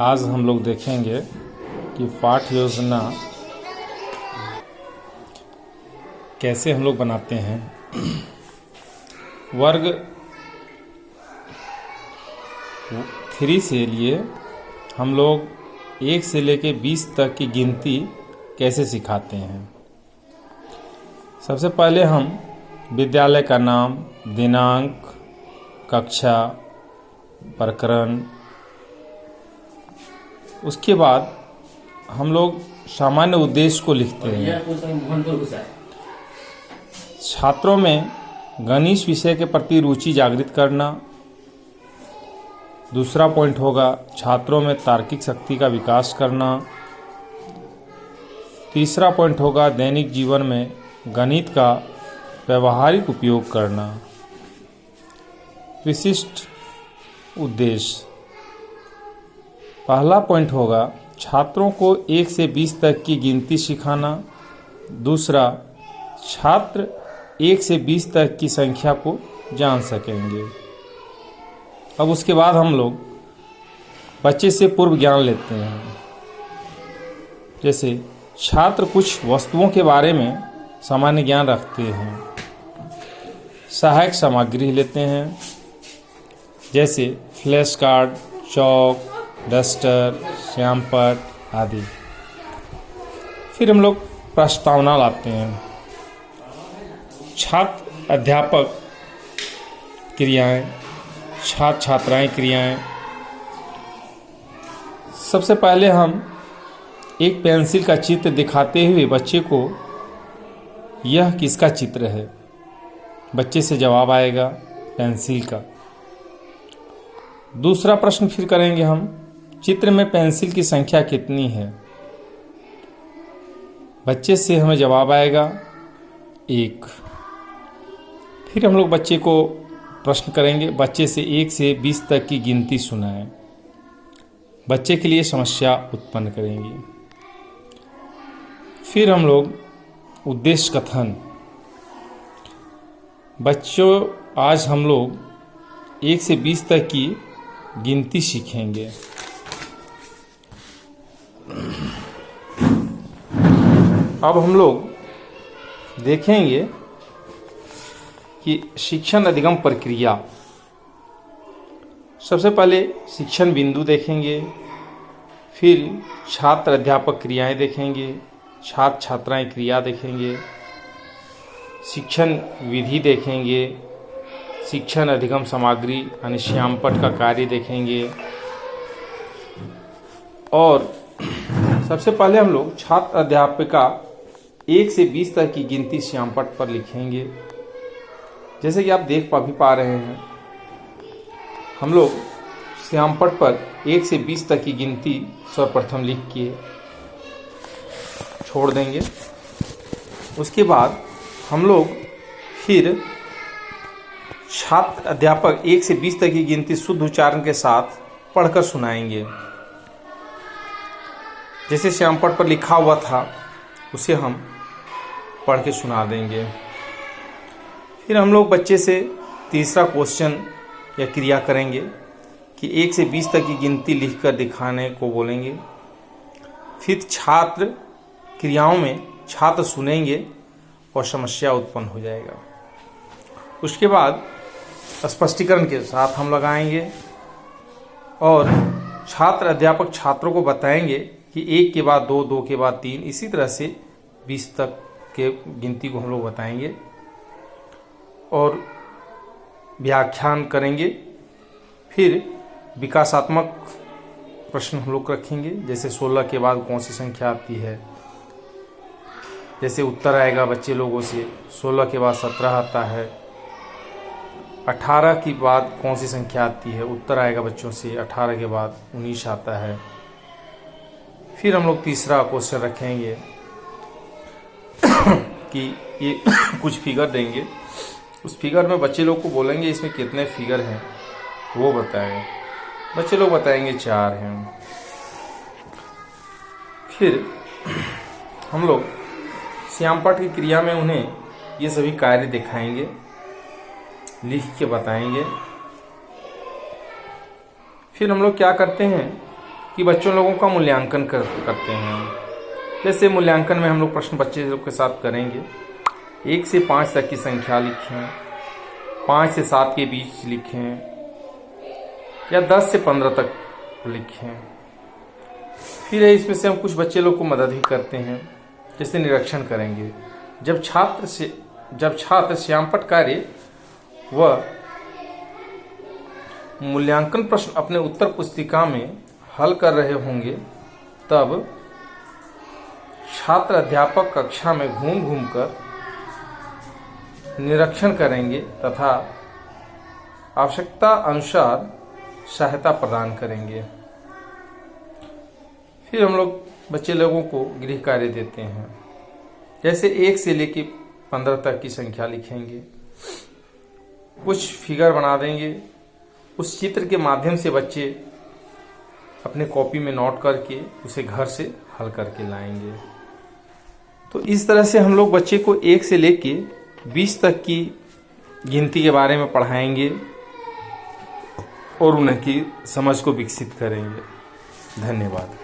आज हम लोग देखेंगे कि पाठ योजना कैसे हम लोग बनाते हैं। वर्ग 3 से लिए हम लोग 1 से लेकर 20 तक की गिनती कैसे सिखाते हैं। सबसे पहले हम विद्यालय का नाम, दिनांक, कक्षा, प्रकरण, उसके बाद हम लोग सामान्य उद्देश्य को लिखते हैं। छात्रों में गणित विषय के प्रति रुचि जागृत करना। दूसरा पॉइंट होगा छात्रों में तार्किक शक्ति का विकास करना। तीसरा पॉइंट होगा दैनिक जीवन में गणित का व्यवहारिक उपयोग करना। विशिष्ट उद्देश्य, पहला पॉइंट होगा छात्रों को 1 से 20 तक की गिनती सिखाना। दूसरा, छात्र 1 से 20 तक की संख्या को जान सकेंगे। अब उसके बाद हम लोग बच्चे से पूर्व ज्ञान लेते हैं। जैसे छात्र कुछ वस्तुओं के बारे में सामान्य ज्ञान रखते हैं। सहायक सामग्री लेते हैं, जैसे फ्लैश कार्ड, चौक, डस्टर, श्यामपट्ट आदि। फिर हम लोग प्रस्तावना लाते हैं। छात्र अध्यापक क्रियाएं, छात्र छात्राएं क्रियाएं। सबसे पहले हम एक पेंसिल का चित्र दिखाते हुए बच्चे को यह किसका चित्र है, बच्चे से जवाब आएगा पेंसिल का। दूसरा प्रश्न फिर करेंगे हम, चित्र में पेंसिल की संख्या कितनी है। बच्चे से हमें जवाब आएगा 1। फिर हम लोग बच्चे को प्रश्न करेंगे, बच्चे से 1 से 20 तक की गिनती सुनाएं। बच्चे के लिए समस्या उत्पन्न करेंगे। फिर हम लोग उद्देश्य कथन, बच्चों आज हम लोग 1 से 20 तक की गिनती सीखेंगे। अब हम लोग देखेंगे कि शिक्षण अधिगम प्रक्रिया। सबसे पहले शिक्षण बिंदु देखेंगे, फिर छात्र अध्यापक क्रियाएं देखेंगे, छात्र छात्राएं क्रिया देखेंगे, शिक्षण विधि देखेंगे, शिक्षण अधिगम सामग्री यानी श्यामपट्ट का कार्य देखेंगे। और सबसे पहले हम लोग छात्र अध्यापिका 1 से 20 तक की गिनती श्यामपट्ट पर लिखेंगे। जैसे कि आप देख भी पा रहे हैं, हम लोग श्यामपट्ट पर 1 से 20 तक की गिनती सर्वप्रथम लिख के छोड़ देंगे। उसके बाद हम लोग फिर छात्र अध्यापक 1 से 20 तक की गिनती शुद्ध उच्चारण के साथ पढ़कर सुनाएंगे। जैसे श्यामपट्ट पर लिखा हुआ था उसे हम पढ़ के सुना देंगे। फिर हम लोग बच्चे से तीसरा क्वेश्चन या क्रिया करेंगे कि 1 से 20 तक की गिनती लिखकर दिखाने को बोलेंगे। फिर छात्र क्रियाओं में छात्र सुनेंगे और समस्या उत्पन्न हो जाएगा। उसके बाद स्पष्टीकरण के साथ हम लगाएंगे और छात्र अध्यापक छात्रों को बताएंगे कि 1 के बाद 2, 2 के बाद 3, इसी तरह से 20 तक के गिनती को हम लोग बताएंगे और व्याख्यान करेंगे। फिर विकासात्मक प्रश्न हम लोग रखेंगे, जैसे 16 के बाद कौन सी संख्या आती है। जैसे उत्तर आएगा बच्चे लोगों से 16 के बाद 17 आता है। 18 के बाद कौन सी संख्या आती है, उत्तर आएगा बच्चों से 18 के बाद 19 आता है। फिर हम लोग तीसरा क्वेश्चन रखेंगे कि ये कुछ फिगर देंगे, उस फिगर में बच्चे लोग को बोलेंगे इसमें कितने फिगर हैं वो बताएं। बच्चे लोग बताएंगे 4 हैं। फिर हम लोग श्यामपट्ट की क्रिया में उन्हें ये सभी कार्य दिखाएंगे, लिख के बताएंगे। फिर हम लोग क्या करते हैं कि बच्चों लोगों का मूल्यांकन करते हैं। जैसे मूल्यांकन में हम लोग प्रश्न बच्चे लोग के साथ करेंगे। 1 से 5 तक की संख्या लिखें, 5 से 7 के बीच लिखें, या 10 से 15 तक लिखें। फिर इसमें से हम कुछ बच्चे लोग को मदद भी करते हैं, जैसे निरीक्षण करेंगे। जब छात्र श्यामपट्ट कार्य व मूल्यांकन प्रश्न अपने उत्तर पुस्तिका में हल कर रहे होंगे, तब छात्र अध्यापक कक्षा में घूम घूम कर निरीक्षण करेंगे तथा आवश्यकता अनुसार सहायता प्रदान करेंगे। फिर हम लोग बच्चे लोगों को गृह कार्य देते हैं। जैसे 1 से लेकर 15 तक की संख्या लिखेंगे, कुछ फिगर बना देंगे। उस चित्र के माध्यम से बच्चे अपने कॉपी में नोट करके उसे घर से हल करके लाएंगे। तो इस तरह से हम लोग बच्चे को 1 से लेके 20 तक की गिनती के बारे में पढ़ाएंगे और उनकी समझ को विकसित करेंगे। धन्यवाद।